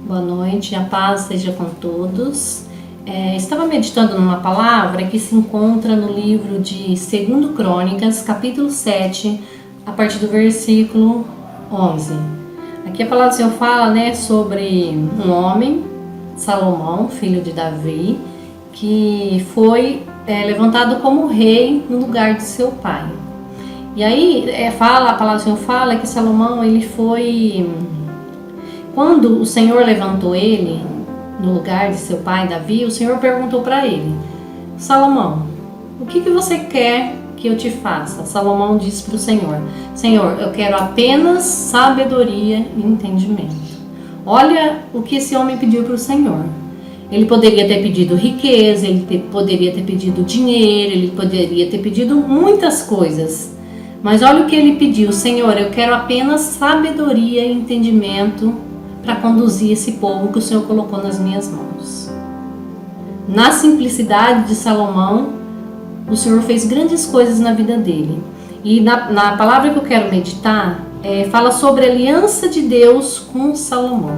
Boa noite, a paz seja com todos. Estava meditando numa palavra que se encontra no livro de 2 Crônicas, capítulo 7, a partir do versículo 11. Aqui a palavra do Senhor fala, sobre um homem, Salomão, filho de Davi, que foi levantado como rei no lugar de seu pai. E aí a palavra do Senhor fala que Salomão, ele foi... Quando o Senhor levantou ele no lugar de seu pai Davi, o Senhor perguntou para ele: Salomão, o que você quer que eu te faça? Salomão disse para o Senhor: Senhor, eu quero apenas sabedoria e entendimento. Olha o que esse homem pediu para o Senhor. Ele poderia ter pedido riqueza, poderia ter pedido dinheiro, ele poderia ter pedido muitas coisas. Mas olha o que ele pediu: Senhor, eu quero apenas sabedoria e entendimento para conduzir esse povo que o Senhor colocou nas minhas mãos. Na simplicidade de Salomão, o Senhor fez grandes coisas na vida dele. E na palavra que eu quero meditar, fala sobre a aliança de Deus com Salomão.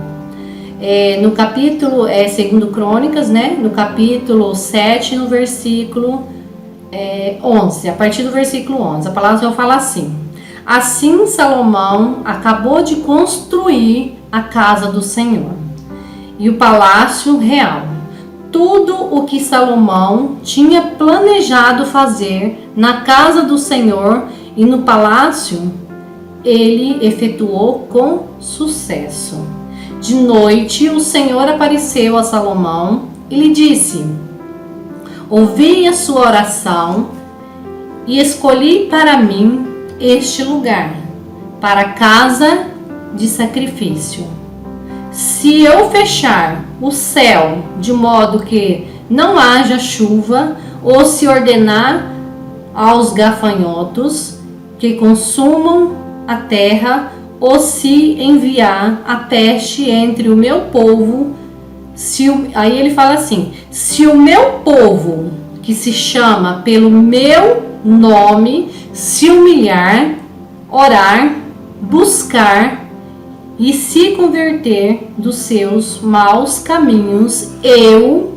No capítulo 2 Crônicas, no capítulo 7, no versículo 11, a partir do versículo 11, a palavra do Senhor fala assim: Assim Salomão acabou de construir a casa do Senhor e o palácio real. Tudo o que Salomão tinha planejado fazer na casa do Senhor e no palácio, ele efetuou com sucesso. De noite, o Senhor apareceu a Salomão e lhe disse: Ouvi a sua oração e escolhi para mim este lugar, para a casa de sacrifício. Se eu fechar o céu de modo que não haja chuva, ou se ordenar aos gafanhotos que consumam a terra, ou se enviar a peste entre o meu povo, aí ele fala assim: se o meu povo, que se chama pelo meu nome, se humilhar, orar, buscar e se converter dos seus maus caminhos,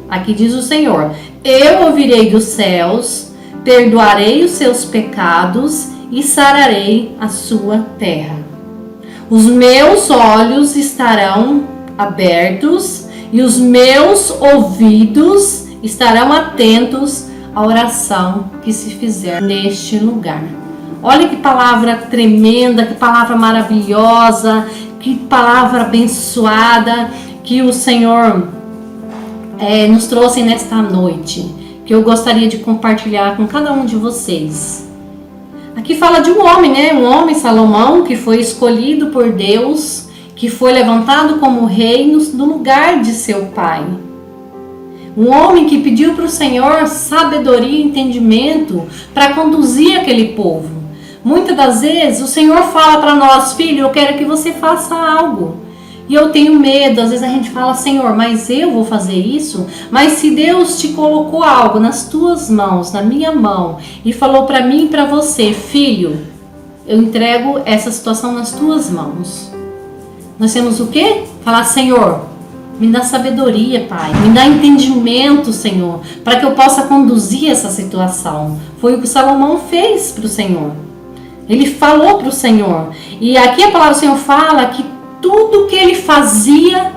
aqui diz o Senhor, eu ouvirei dos céus, perdoarei os seus pecados e sararei a sua terra. Os meus olhos estarão abertos e os meus ouvidos estarão atentos à oração que se fizer neste lugar. Olha que palavra tremenda, que palavra maravilhosa, que palavra abençoada que o Senhor nos trouxe nesta noite, que eu gostaria de compartilhar com cada um de vocês. Aqui fala de um homem, um homem, Salomão, que foi escolhido por Deus, que foi levantado como rei no lugar de seu pai. Um homem que pediu para o Senhor sabedoria e entendimento para conduzir aquele povo. Muitas das vezes o Senhor fala para nós: filho, eu quero que você faça algo. E eu tenho medo, às vezes a gente fala: Senhor, mas eu vou fazer isso? Mas se Deus te colocou algo nas tuas mãos, na minha mão, e falou para mim e para você: filho, eu entrego essa situação nas tuas mãos. Nós temos o quê? Falar: Senhor, me dá sabedoria, Pai. Me dá entendimento, Senhor, para que eu possa conduzir essa situação. Foi o que Salomão fez para o Senhor. Ele falou para o Senhor. E aqui a palavra do Senhor fala que tudo que ele fazia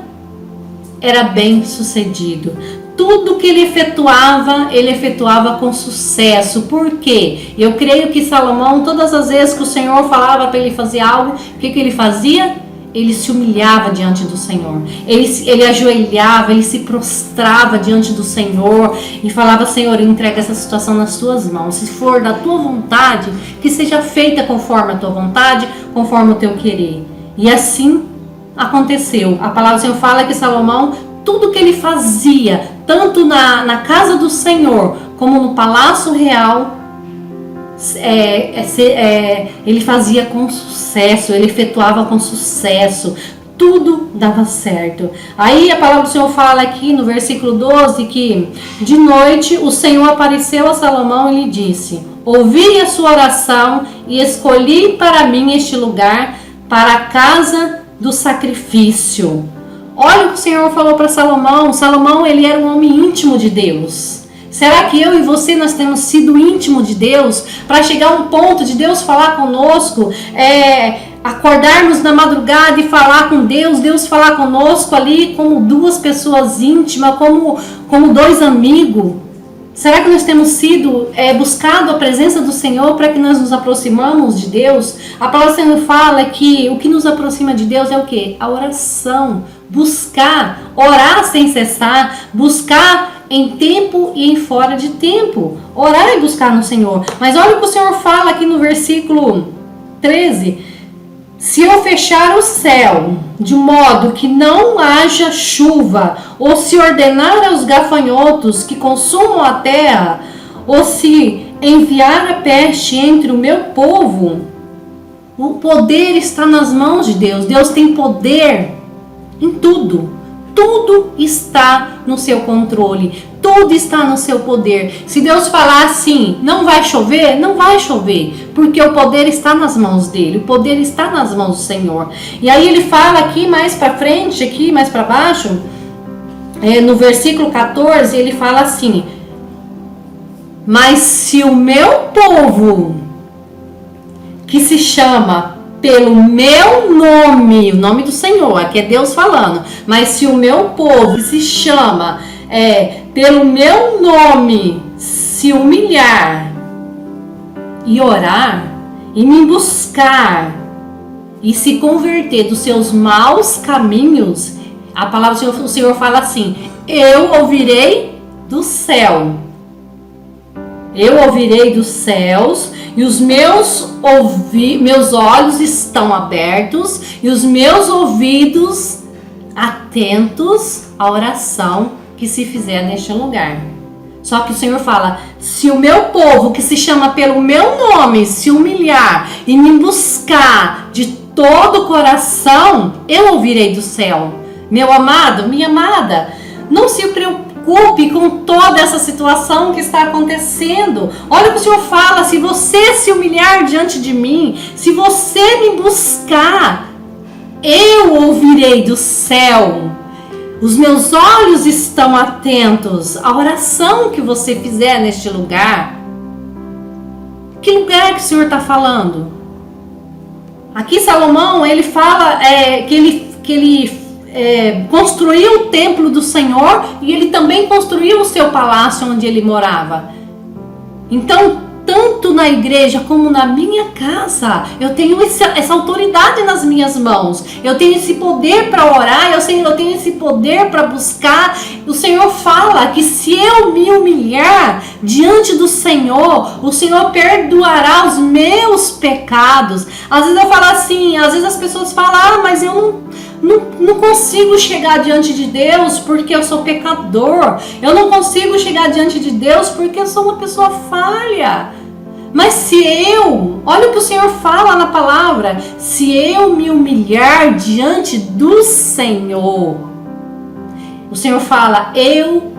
era bem sucedido. Tudo que ele efetuava com sucesso. Por quê? Eu creio que Salomão, todas as vezes que o Senhor falava para ele fazer algo, o que ele fazia? Ele se humilhava diante do Senhor, ele ajoelhava, ele se prostrava diante do Senhor e falava: Senhor, eu entrego essa situação nas tuas mãos, se for da tua vontade, que seja feita conforme a tua vontade, conforme o teu querer. E assim aconteceu. A palavra do Senhor fala que Salomão, tudo que ele fazia, tanto na casa do Senhor, como no palácio real, ele fazia com sucesso, ele efetuava com sucesso, tudo dava certo. Aí a palavra do Senhor fala aqui no versículo 12 que de noite o Senhor apareceu a Salomão e lhe disse: ouvi a sua oração e escolhi para mim este lugar, para a casa do sacrifício. Olha o que o Senhor falou para Salomão. Salomão, ele era um homem íntimo de Deus. Será que eu e você, nós temos sido íntimo de Deus para chegar a um ponto de Deus falar conosco, acordarmos na madrugada e falar com Deus, Deus falar conosco ali como duas pessoas íntimas, como dois amigos? Será que nós temos sido buscado a presença do Senhor para que nós nos aproximamos de Deus? A palavra do Senhor fala que o que nos aproxima de Deus é o quê? A oração. Buscar, orar sem cessar, buscar em tempo e em fora de tempo. Orar e buscar no Senhor. Mas olha o que o Senhor fala aqui no versículo 13. Se eu fechar o céu de modo que não haja chuva, ou se ordenar aos gafanhotos que consumam a terra, ou se enviar a peste entre o meu povo, o poder está nas mãos de Deus. Deus tem poder em tudo. Tudo está no seu controle. Tudo está no seu poder. Se Deus falar assim, não vai chover, não vai chover. Porque o poder está nas mãos dele. O poder está nas mãos do Senhor. E aí ele fala aqui mais para frente, aqui mais para baixo, no versículo 14, ele fala assim: mas se o meu povo, que se chama pelo meu nome, o nome do Senhor, aqui é Deus falando, mas se o meu povo que se chama pelo meu nome se humilhar e orar e me buscar e se converter dos seus maus caminhos, a palavra do Senhor fala assim: eu ouvirei do céu. Eu ouvirei dos céus e os meus olhos estão abertos e os meus ouvidos atentos à oração que se fizer neste lugar. Só que o Senhor fala: se o meu povo que se chama pelo meu nome se humilhar e me buscar de todo o coração, eu ouvirei do céu. Meu amado, minha amada, não se preocupe com toda essa situação que está acontecendo. Olha o que o Senhor fala: se você se humilhar diante de mim, se você me buscar, eu ouvirei do céu. Os meus olhos estão atentos à oração que você fizer neste lugar. Que lugar que o Senhor está falando? Aqui Salomão, ele fala que ele construiu o templo do Senhor e ele também construiu o seu palácio onde ele morava. Então, tanto na igreja como na minha casa, eu tenho essa autoridade nas minhas mãos. Eu tenho esse poder para orar, eu tenho esse poder para buscar. O Senhor fala que se eu me humilhar diante do Senhor, o Senhor perdoará os meus pecados. Às vezes eu falo assim, às vezes as pessoas falam: mas eu não consigo chegar diante de Deus porque eu sou pecador. Eu não consigo chegar diante de Deus porque eu sou uma pessoa falha. Mas olha o que o Senhor fala na palavra: se eu me humilhar diante do Senhor, o Senhor fala: eu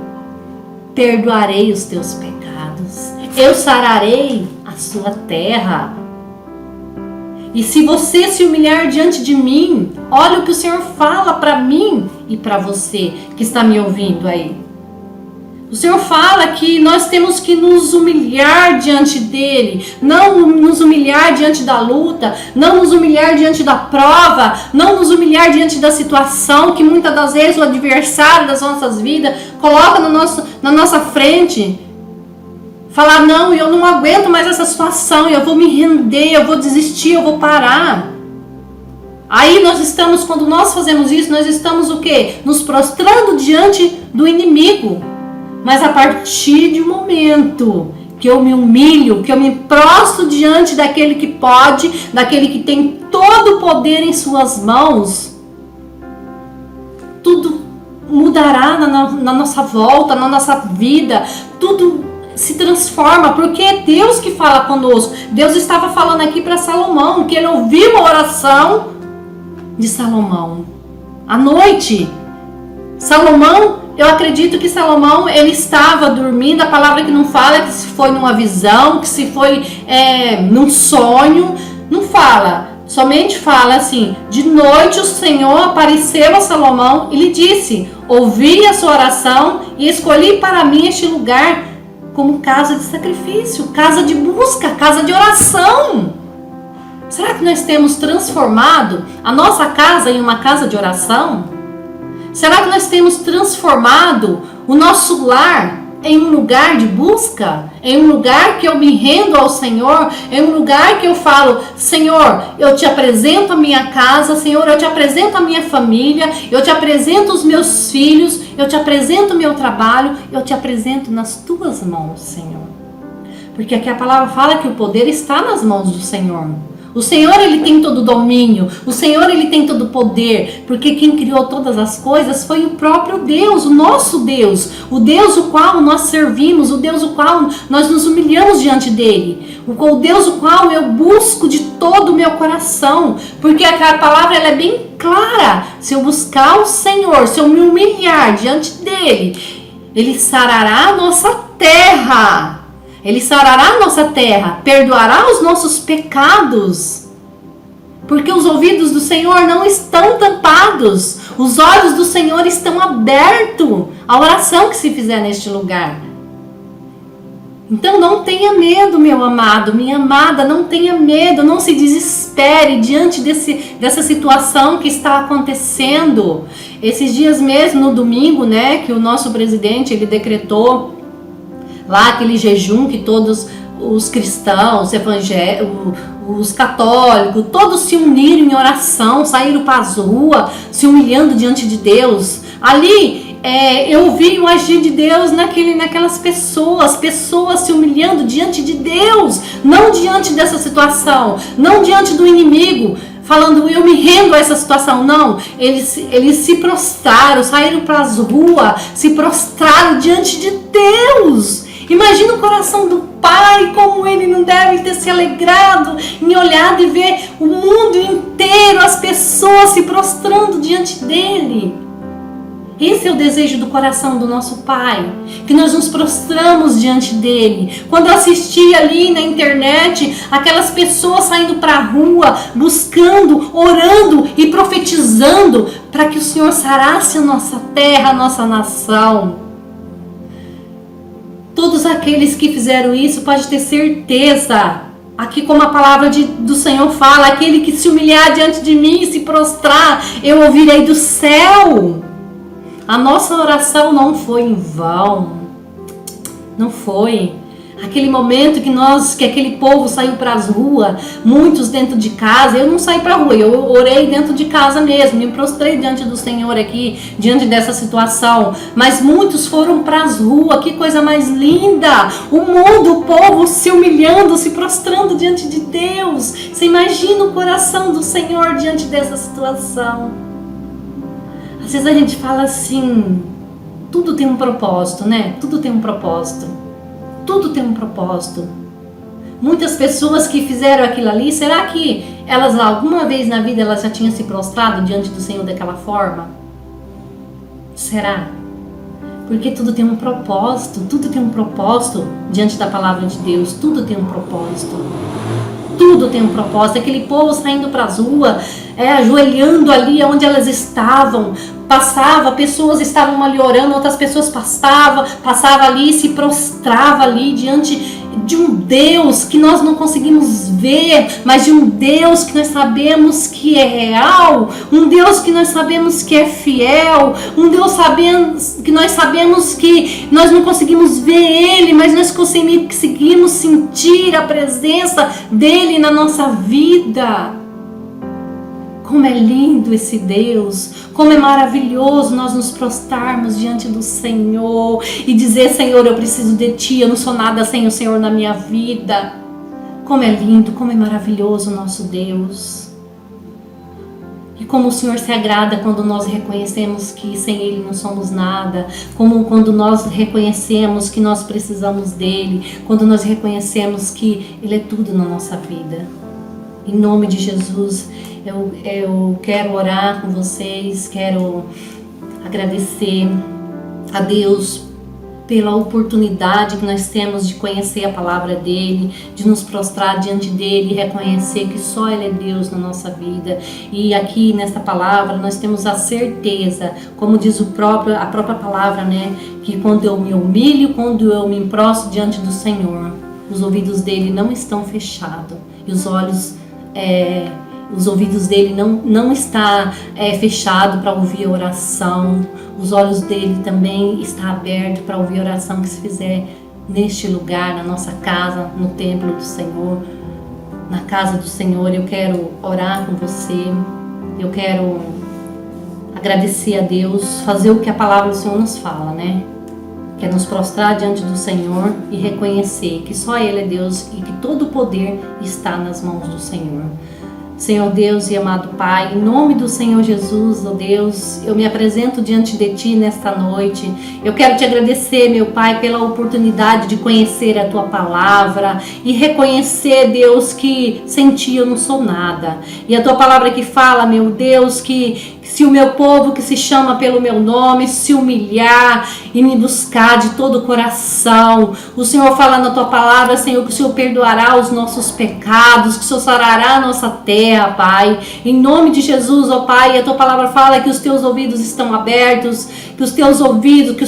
perdoarei os teus pecados, eu sararei a sua terra. E se você se humilhar diante de mim, olha o que o Senhor fala para mim e para você que está me ouvindo aí. O Senhor fala que nós temos que nos humilhar diante dele, não nos humilhar diante da luta, não nos humilhar diante da prova, não nos humilhar diante da situação que muitas das vezes o adversário das nossas vidas coloca na nossa frente. Falar: não, eu não aguento mais essa situação, eu vou me render, eu vou desistir, eu vou parar. Aí quando nós fazemos isso, nós estamos o quê? Nos prostrando diante do inimigo. Mas a partir de um momento que eu me humilho, que eu me prostro diante daquele que pode, daquele que tem todo o poder em suas mãos, tudo mudará na nossa volta, na nossa vida, tudo se transforma, porque é Deus que fala conosco. Deus estava falando aqui para Salomão, que ele ouviu a oração de Salomão à noite. Eu acredito que Salomão, ele estava dormindo. A palavra que não fala que se foi numa visão, que se foi num sonho, não fala. Somente fala assim: de noite o Senhor apareceu a Salomão e lhe disse: ouvi a sua oração e escolhi para mim este lugar como casa de sacrifício, casa de busca, casa de oração. Será que nós temos transformado a nossa casa em uma casa de oração? Será que nós temos transformado o nosso lar em um lugar de busca? Em um lugar que eu me rendo ao Senhor? Em um lugar que eu falo: Senhor, eu te apresento a minha casa, Senhor, eu te apresento a minha família, eu te apresento os meus filhos, eu te apresento o meu trabalho, eu te apresento nas tuas mãos, Senhor. Porque aqui a palavra fala que o poder está nas mãos do Senhor. O Senhor, Ele tem todo o domínio. O Senhor, Ele tem todo o poder. Porque quem criou todas as coisas foi o próprio Deus, o nosso Deus. O Deus o qual nós servimos, o Deus o qual nós nos humilhamos diante dEle. O Deus o qual eu busco de todo o meu coração. Porque a palavra ela é bem clara. Se eu buscar o Senhor, se eu me humilhar diante dEle, Ele sarará a nossa terra. Ele sarará a nossa terra, perdoará os nossos pecados, porque os ouvidos do Senhor não estão tampados, os olhos do Senhor estão abertos à oração que se fizer neste lugar. Então não tenha medo, meu amado, minha amada, não tenha medo, não se desespere diante dessa situação que está acontecendo. Esses dias mesmo, no domingo, né, que o nosso presidente, ele decretou lá aquele jejum que todos os cristãos, evangélicos, os católicos, todos se uniram em oração, saíram para as ruas, se humilhando diante de Deus. Ali eu vi o agir de Deus naquelas pessoas se humilhando diante de Deus, não diante dessa situação, não diante do inimigo, falando: eu me rendo a essa situação. Não, eles se prostraram, saíram para as ruas, se prostraram diante de Deus. Imagina o coração do Pai, como ele não deve ter se alegrado em olhar e ver o mundo inteiro, as pessoas se prostrando diante dele. Esse é o desejo do coração do nosso Pai, que nós nos prostramos diante dele. Quando eu assisti ali na internet, aquelas pessoas saindo para a rua, buscando, orando e profetizando para que o Senhor sarasse a nossa terra, a nossa nação. Todos aqueles que fizeram isso, pode ter certeza, aqui como a palavra do Senhor fala: aquele que se humilhar diante de mim e se prostrar, eu ouvirei do céu. A nossa oração não foi em vão, não foi. Aquele momento que aquele povo saiu para as ruas, muitos dentro de casa. Eu não saí para a rua, eu orei dentro de casa mesmo, me prostrei diante do Senhor aqui, diante dessa situação. Mas muitos foram para as ruas, que coisa mais linda! O mundo, o povo se humilhando, se prostrando diante de Deus. Você imagina o coração do Senhor diante dessa situação. Às vezes a gente fala assim: tudo tem um propósito, né? Tudo tem um propósito. Tudo tem um propósito. Muitas pessoas que fizeram aquilo ali, será que elas alguma vez na vida elas já tinham se prostrado diante do Senhor daquela forma? Será? Porque tudo tem um propósito, tudo tem um propósito diante da palavra de Deus, tudo tem um propósito. Tudo tem um propósito. Aquele povo saindo para as ruas, ajoelhando ali onde elas estavam, pessoas estavam ali orando, outras pessoas passava ali e se prostrava ali diante de um Deus que nós não conseguimos ver, mas de um Deus que nós sabemos que é real, um Deus que nós sabemos que é fiel, um Deus que nós sabemos que nós não conseguimos ver Ele, mas nós conseguimos sentir a presença dEle na nossa vida. Como é lindo esse Deus, como é maravilhoso nós nos prostrarmos diante do Senhor e dizer: Senhor, eu preciso de Ti, eu não sou nada sem o Senhor na minha vida. Como é lindo, como é maravilhoso o nosso Deus. E como o Senhor se agrada quando nós reconhecemos que sem Ele não somos nada, como quando nós reconhecemos que nós precisamos dEle, quando nós reconhecemos que Ele é tudo na nossa vida. Em nome de Jesus, eu quero orar com vocês, quero agradecer a Deus pela oportunidade que nós temos de conhecer a palavra dele, de nos prostrar diante dele e reconhecer que só ele é Deus na nossa vida. E aqui nesta palavra nós temos a certeza, como diz a própria palavra, né, que quando eu me humilho, quando eu me prostro diante do Senhor, os ouvidos dele não estão fechados e os ouvidos dele não está fechado para ouvir a oração. Os olhos dele também estão abertos para ouvir a oração que se fizer neste lugar, na nossa casa, no templo do Senhor, na casa do Senhor. Eu quero orar com você, eu quero agradecer a Deus, fazer o que a palavra do Senhor nos fala, né? Que é nos prostrar diante do Senhor e reconhecer que só Ele é Deus e que todo o poder está nas mãos do Senhor. Senhor Deus e amado Pai, em nome do Senhor Jesus, ó Deus, eu me apresento diante de Ti nesta noite. Eu quero Te agradecer, meu Pai, pela oportunidade de conhecer a Tua palavra e reconhecer, Deus, que sem Ti eu não sou nada. E a Tua palavra que fala, meu Deus, que se o meu povo que se chama pelo meu nome se humilhar e me buscar de todo o coração, o Senhor fala na Tua palavra, Senhor, que o Senhor perdoará os nossos pecados, que o Senhor sarará a nossa terra, Pai. Em nome de Jesus, ó Pai, a Tua palavra fala que os Teus ouvidos estão abertos, que os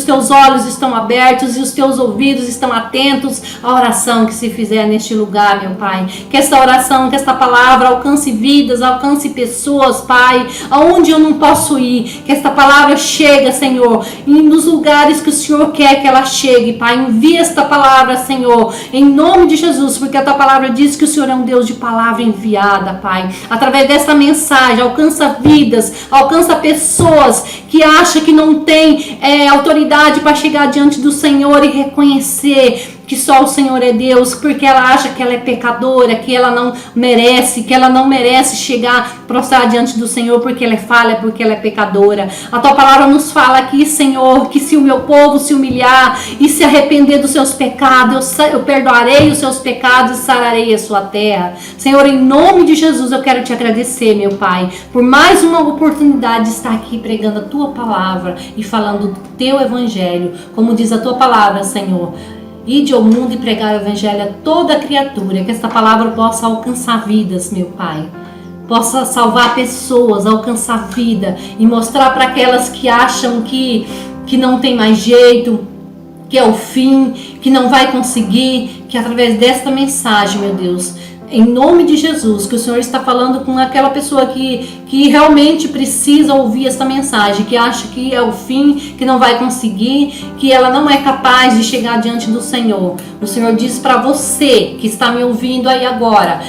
Teus olhos estão abertos e os Teus ouvidos estão atentos à oração que se fizer neste lugar, meu Pai. Que esta oração, que esta palavra alcance vidas, alcance pessoas, Pai, aonde eu não posso ir, que esta palavra chegue, Senhor, e nos lugares que o Senhor quer que ela chegue, Pai. Envia esta palavra, Senhor, em nome de Jesus, porque a Tua palavra diz que o Senhor é um Deus de palavra enviada, Pai. Através desta mensagem, alcança vidas, alcança pessoas que acham que não tem autoridade para chegar diante do Senhor e reconhecer que só o Senhor é Deus, porque ela acha que ela é pecadora, que ela não merece chegar, prostrar diante do Senhor, porque ela é falha, porque ela é pecadora. A Tua palavra nos fala aqui, Senhor, que se o meu povo se humilhar e se arrepender dos seus pecados, eu perdoarei os seus pecados e sararei a sua terra. Senhor, em nome de Jesus, eu quero Te agradecer, meu Pai, por mais uma oportunidade de estar aqui pregando a Tua palavra e falando do Teu evangelho, como diz a Tua palavra, Senhor. Ide ao mundo e pregar o evangelho a toda criatura, que esta palavra possa alcançar vidas, meu Pai. Possa salvar pessoas, alcançar vida e mostrar para aquelas que acham que não tem mais jeito, que é o fim, que não vai conseguir, que através desta mensagem, meu Deus, em nome de Jesus, que o Senhor está falando com aquela pessoa que realmente precisa ouvir esta mensagem, que acha que é o fim, que não vai conseguir, que ela não é capaz de chegar diante do Senhor. O Senhor diz para você que está me ouvindo aí agora,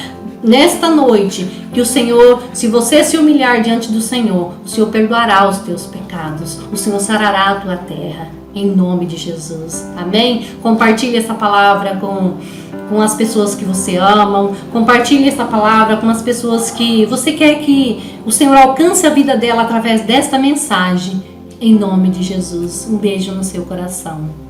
nesta noite, que o Senhor, se você se humilhar diante do Senhor, o Senhor perdoará os teus pecados, o Senhor sarará a tua terra, em nome de Jesus. Amém? Compartilhe essa palavra com as pessoas que você ama, compartilhe essa palavra com as pessoas que você quer que o Senhor alcance a vida dela através desta mensagem, em nome de Jesus. Um beijo no seu coração.